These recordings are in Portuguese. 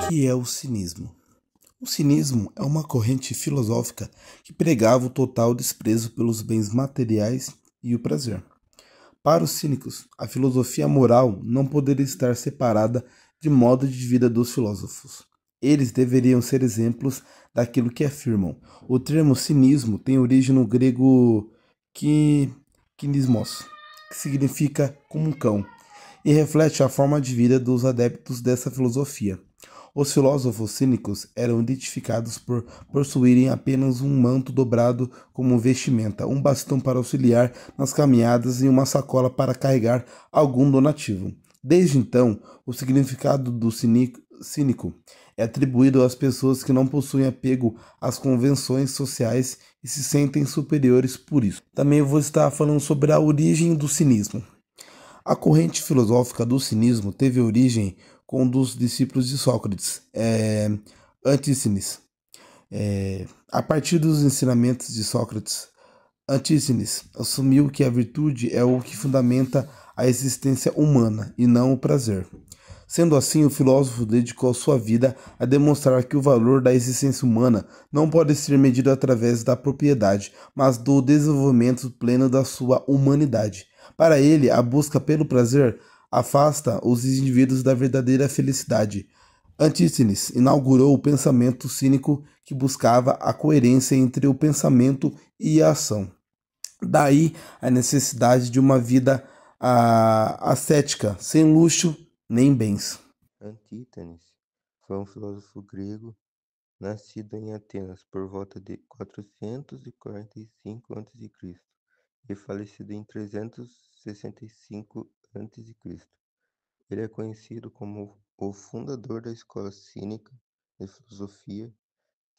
Que é o cinismo? O cinismo é uma corrente filosófica que pregava o total desprezo pelos bens materiais e o prazer. Para os cínicos, a filosofia moral não poderia estar separada de modo de vida dos filósofos. Eles deveriam ser exemplos daquilo que afirmam. O termo cinismo tem origem no grego kinismos, que significa como um cão, e reflete a forma de vida dos adeptos dessa filosofia. Os filósofos cínicos eram identificados por possuírem apenas um manto dobrado como vestimenta, um bastão para auxiliar nas caminhadas e uma sacola para carregar algum donativo. Desde então, o significado do cínico é atribuído às pessoas que não possuem apego às convenções sociais e se sentem superiores por isso. Também vou estar falando sobre a origem do cinismo. A corrente filosófica do cinismo teve origem com um dos discípulos de Sócrates, Antístenes. A partir dos ensinamentos de Sócrates, Antístenes assumiu que a virtude é o que fundamenta a existência humana e não o prazer. Sendo assim, o filósofo dedicou sua vida a demonstrar que o valor da existência humana não pode ser medido através da propriedade, mas do desenvolvimento pleno da sua humanidade. Para ele, a busca pelo prazer afasta os indivíduos da verdadeira felicidade. Antístenes inaugurou o pensamento cínico que buscava a coerência entre o pensamento e a ação. Daí a necessidade de uma vida ascética, sem luxo nem bens. Antítenes foi um filósofo grego nascido em Atenas por volta de 445 a.C. e falecido em 365 a.C. Ele é conhecido como o fundador da escola cínica de filosofia,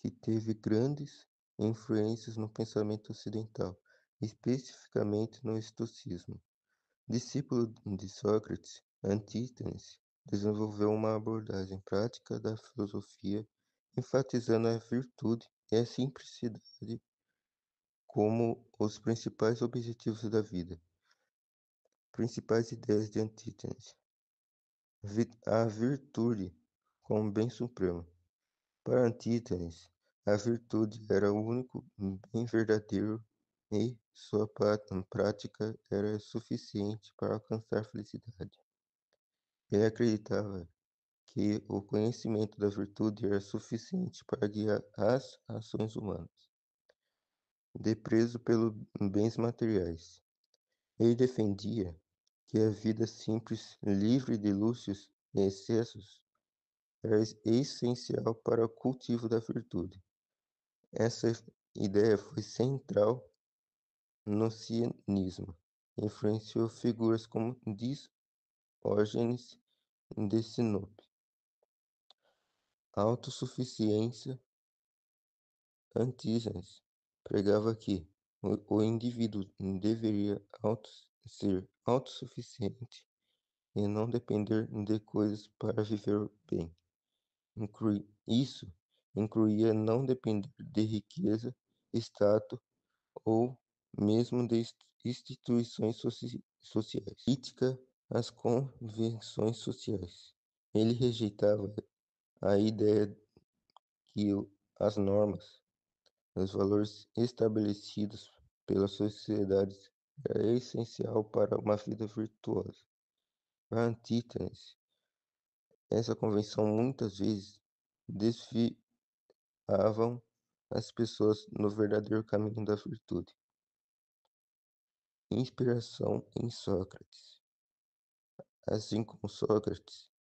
que teve grandes influências no pensamento ocidental, especificamente no estoicismo. Discípulo de Sócrates, Antístenes desenvolveu uma abordagem prática da filosofia, enfatizando a virtude e a simplicidade como os principais objetivos da vida. Principais ideias de Antítenes: a virtude como bem supremo. Para Antítenes, a virtude era o único bem verdadeiro e sua prática era suficiente para alcançar felicidade. Ele acreditava que o conhecimento da virtude era suficiente para guiar as ações humanas. Desprezo pelos bens materiais. Ele defendia que a vida simples, livre de luxos e excessos, era essencial para o cultivo da virtude. Essa ideia foi central no cinismo. Influenciou figuras como Diógenes de Sinope. Autossuficiência. Antígenes pregava que o indivíduo deveria ser autossuficiente e não depender de coisas para viver bem. Isso incluía não depender de riqueza, status ou mesmo de instituições sociais. Crítica às convenções sociais. Ele rejeitava a ideia que as normas, os valores estabelecidos pelas sociedades é essencial para uma vida virtuosa. Para Antítenes, essa convenção muitas vezes desviavam as pessoas no verdadeiro caminho da virtude. Inspiração em Sócrates. Assim como Sócrates,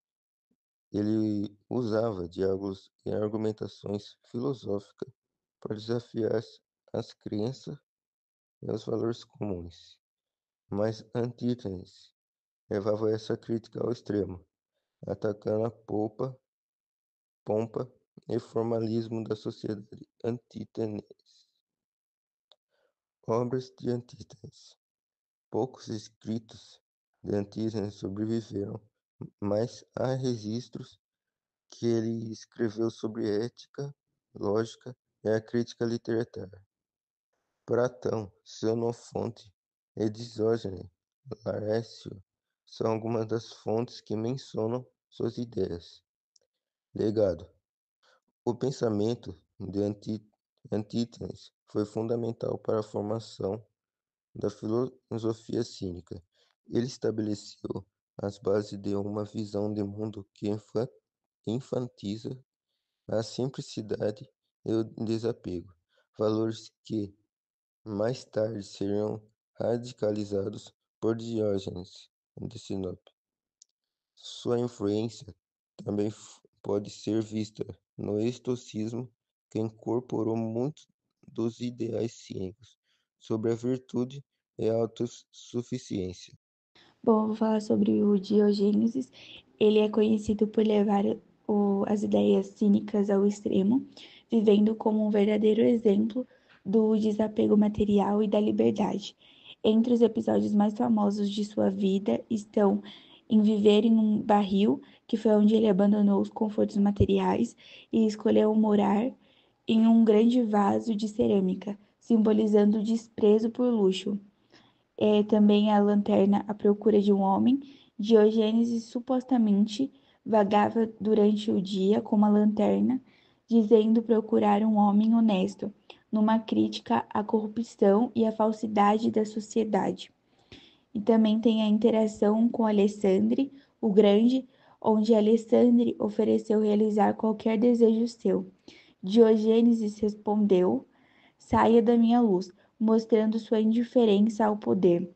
ele usava diálogos e argumentações filosóficas para desafiar as crenças e os valores comuns. Mas Antítenes levava essa crítica ao extremo, atacando a pompa e formalismo da sociedade. Antítenes. Obras de Antítenes. Poucos escritos de Antítenes sobreviveram, mas há registros que ele escreveu sobre ética, lógica e a crítica literária. Platão, Xenofonte e Diógenes Laércio são algumas das fontes que mencionam suas ideias. Legado. O pensamento de Antítenes foi fundamental para a formação da filosofia cínica. Ele estabeleceu as bases de uma visão de mundo que enfatiza a simplicidade e o desapego, valores que mais tarde seriam radicalizados por Diógenes de Sinope. Sua influência também pode ser vista no estoicismo, que incorporou muitos dos ideais cínicos sobre a virtude e a autossuficiência. Bom, vou falar sobre o Diogênesis. Ele é conhecido por levar as ideias cínicas ao extremo, vivendo como um verdadeiro exemplo do desapego material e da liberdade. Entre os episódios mais famosos de sua vida estão em viver em um barril, que foi onde ele abandonou os confortos materiais e escolheu morar em um grande vaso de cerâmica, simbolizando o desprezo por luxo. Também a lanterna à procura de um homem. Diogênesis supostamente vagava durante o dia com uma lanterna, dizendo procurar um homem honesto, numa crítica à corrupção e à falsidade da sociedade. E também tem a interação com Alessandre, o Grande, onde Alessandre ofereceu realizar qualquer desejo seu. Diogênesis respondeu: saia da minha luz, mostrando sua indiferença ao poder.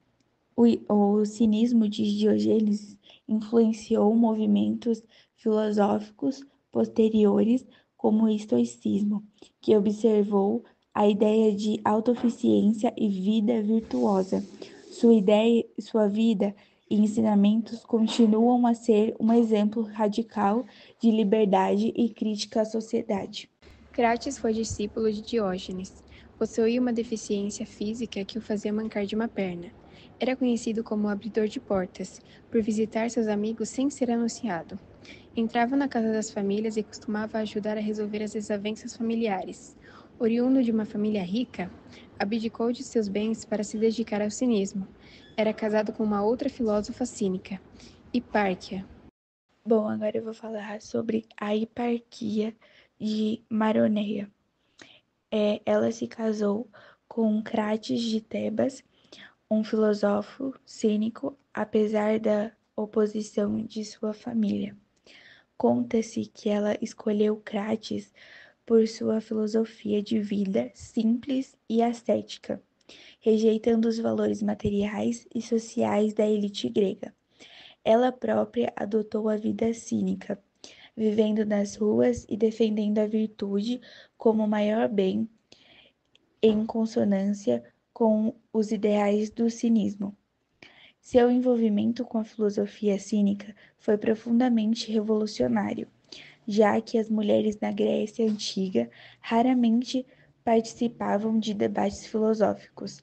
O cinismo de Diogênesis influenciou movimentos filosóficos posteriores, como o estoicismo, que observou a ideia de autossuficiência e vida virtuosa. Sua vida e ensinamentos continuam a ser um exemplo radical de liberdade e crítica à sociedade. Crates foi discípulo de Diógenes. Possuía uma deficiência física que o fazia mancar de uma perna. Era conhecido como abridor de portas, por visitar seus amigos sem ser anunciado. Entrava na casa das famílias e costumava ajudar a resolver as desavenças familiares. Oriundo de uma família rica, abdicou de seus bens para se dedicar ao cinismo. Era casado com uma outra filósofa cínica, Hipárquia. Bom, agora eu vou falar sobre a Hiparquia de Maroneia. Ela se casou com Crates de Tebas, um filósofo cínico, apesar da oposição de sua família. Conta-se que ela escolheu Crates por sua filosofia de vida simples e ascética, rejeitando os valores materiais e sociais da elite grega. Ela própria adotou a vida cínica, vivendo nas ruas e defendendo a virtude como o maior bem, em consonância com os ideais do cinismo. Seu envolvimento com a filosofia cínica foi profundamente revolucionário, já que as mulheres na Grécia Antiga raramente participavam de debates filosóficos,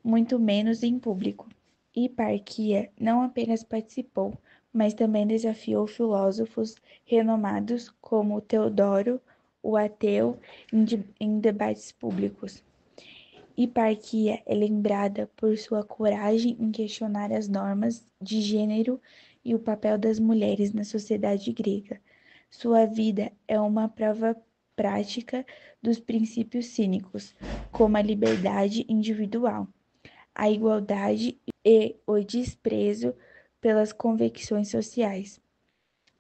muito menos em público. Hiparquia não apenas participou, mas também desafiou filósofos renomados como Teodoro, o ateu, em debates públicos. Hiparquia é lembrada por sua coragem em questionar as normas de gênero e o papel das mulheres na sociedade grega. Sua vida é uma prova prática dos princípios cínicos, como a liberdade individual, a igualdade e o desprezo pelas convicções sociais.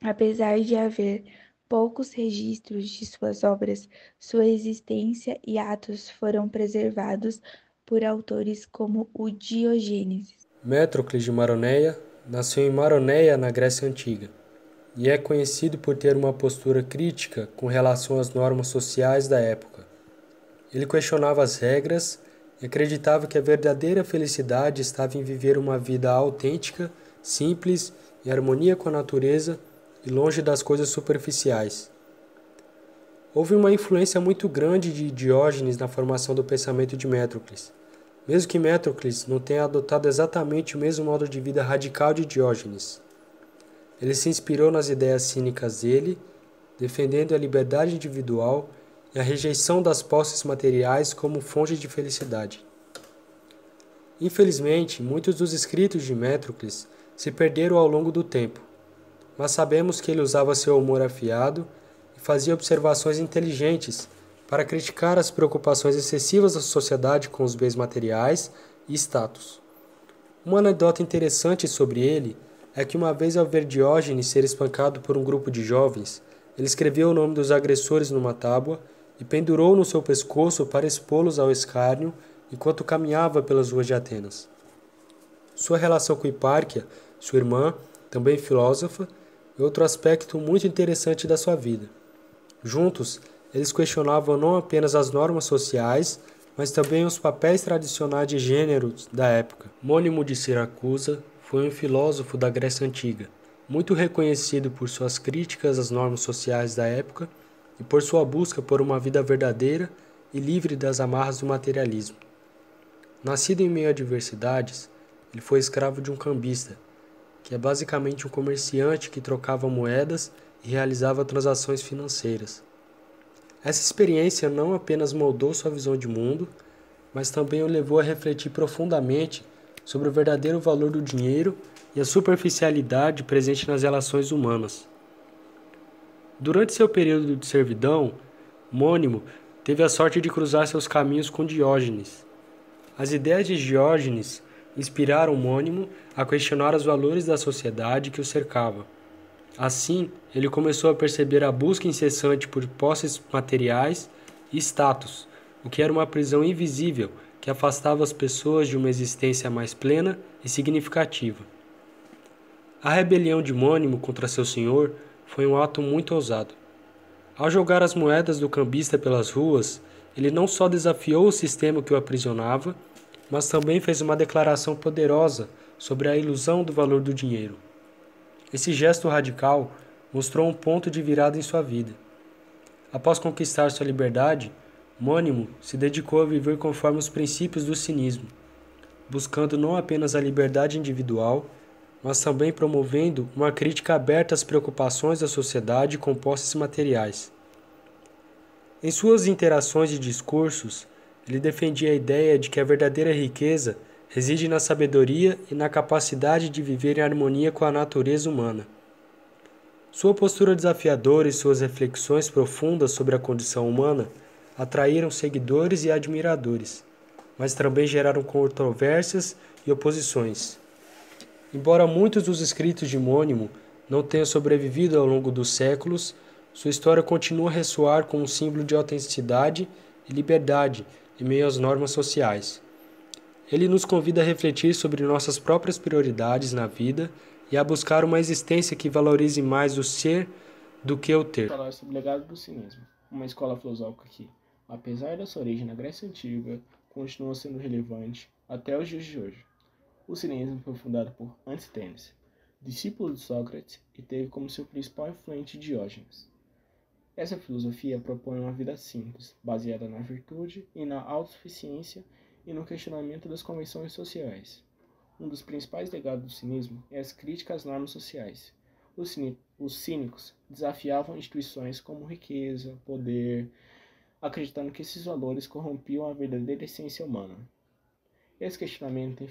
Apesar de haver poucos registros de suas obras, sua existência e atos foram preservados por autores como o Diogênesis. Métrocles de Maroneia nasceu em Maroneia, na Grécia Antiga, e é conhecido por ter uma postura crítica com relação às normas sociais da época. Ele questionava as regras e acreditava que a verdadeira felicidade estava em viver uma vida autêntica, simples, em harmonia com a natureza e longe das coisas superficiais. Houve uma influência muito grande de Diógenes na formação do pensamento de Métrocles, mesmo que Métrocles não tenha adotado exatamente o mesmo modo de vida radical de Diógenes. Ele se inspirou nas ideias cínicas dele, defendendo a liberdade individual e a rejeição das posses materiais como fonte de felicidade. Infelizmente, muitos dos escritos de Métrocles se perderam ao longo do tempo, mas sabemos que ele usava seu humor afiado fazia observações inteligentes para criticar as preocupações excessivas da sociedade com os bens materiais e status. Uma anedota interessante sobre ele é que uma vez ao ver Diógenes ser espancado por um grupo de jovens, ele escreveu o nome dos agressores numa tábua e pendurou no seu pescoço para expô-los ao escárnio enquanto caminhava pelas ruas de Atenas. Sua relação com Hipárquia, sua irmã, também filósofa, é outro aspecto muito interessante da sua vida. Juntos, eles questionavam não apenas as normas sociais, mas também os papéis tradicionais de gênero da época. Mônimo de Siracusa foi um filósofo da Grécia Antiga, muito reconhecido por suas críticas às normas sociais da época e por sua busca por uma vida verdadeira e livre das amarras do materialismo. Nascido em meio a adversidades, ele foi escravo de um cambista, que é basicamente um comerciante que trocava moedas e realizava transações financeiras. Essa experiência não apenas moldou sua visão de mundo, mas também o levou a refletir profundamente sobre o verdadeiro valor do dinheiro e a superficialidade presente nas relações humanas. Durante seu período de servidão, Mônimo teve a sorte de cruzar seus caminhos com Diógenes. As ideias de Diógenes inspiraram Mônimo a questionar os valores da sociedade que o cercava. Assim, ele começou a perceber a busca incessante por posses materiais e status, o que era uma prisão invisível que afastava as pessoas de uma existência mais plena e significativa. A rebelião de Mônimo contra seu senhor foi um ato muito ousado. Ao jogar as moedas do cambista pelas ruas, ele não só desafiou o sistema que o aprisionava, mas também fez uma declaração poderosa sobre a ilusão do valor do dinheiro. Esse gesto radical mostrou um ponto de virada em sua vida. Após conquistar sua liberdade, Mônimo se dedicou a viver conforme os princípios do cinismo, buscando não apenas a liberdade individual, mas também promovendo uma crítica aberta às preocupações da sociedade com posses materiais. Em suas interações e discursos, ele defendia a ideia de que a verdadeira riqueza reside na sabedoria e na capacidade de viver em harmonia com a natureza humana. Sua postura desafiadora e suas reflexões profundas sobre a condição humana atraíram seguidores e admiradores, mas também geraram controvérsias e oposições. Embora muitos dos escritos de Mônimo não tenham sobrevivido ao longo dos séculos, sua história continua a ressoar como um símbolo de autenticidade e liberdade em meio às normas sociais. Ele nos convida a refletir sobre nossas próprias prioridades na vida e a buscar uma existência que valorize mais o ser do que o ter. Falar sobre o legado do cinismo, uma escola filosófica que, apesar da sua origem na Grécia Antiga, continua sendo relevante até os dias de hoje. O cinismo foi fundado por Antisténes, discípulo de Sócrates, e teve como seu principal influente Diógenes. Essa filosofia propõe uma vida simples, baseada na virtude e na autossuficiência e no questionamento das convenções sociais. Um dos principais legados do cinismo é as críticas às normas sociais. Os cínicos desafiavam instituições como riqueza, poder, acreditando que esses valores corrompiam a verdadeira essência humana. Esse questionamento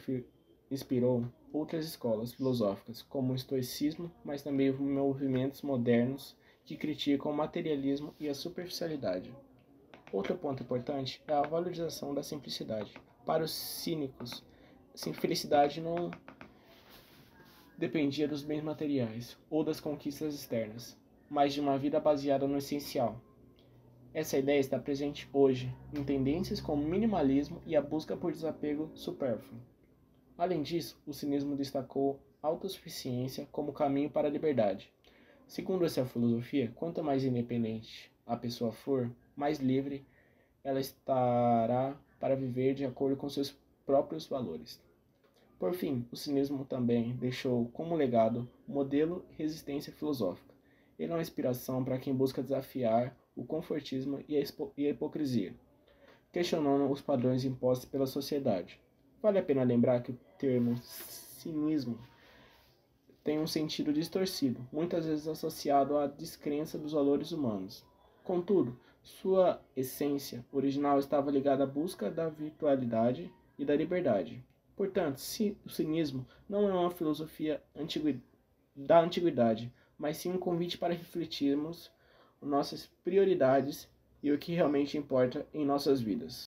inspirou outras escolas filosóficas, como o estoicismo, mas também movimentos modernos que criticam o materialismo e a superficialidade. Outro ponto importante é a valorização da simplicidade. Para os cínicos, felicidade não dependia dos bens materiais ou das conquistas externas, mas de uma vida baseada no essencial. Essa ideia está presente hoje em tendências como minimalismo e a busca por desapego supérfluo. Além disso, o cinismo destacou a autossuficiência como caminho para a liberdade. Segundo essa filosofia, quanto mais independente a pessoa for, mais livre ela estará para viver de acordo com seus próprios valores. Por fim, o cinismo também deixou como legado o modelo resistência filosófica. Ele é uma inspiração para quem busca desafiar o confortismo e a hipocrisia, questionando os padrões impostos pela sociedade. Vale a pena lembrar que o termo cinismo tem um sentido distorcido, muitas vezes associado à descrença dos valores humanos. Contudo, sua essência original estava ligada à busca da virtualidade e da liberdade. Portanto, o cinismo não é uma filosofia da antiguidade, mas sim um convite para refletirmos nossas prioridades e o que realmente importa em nossas vidas.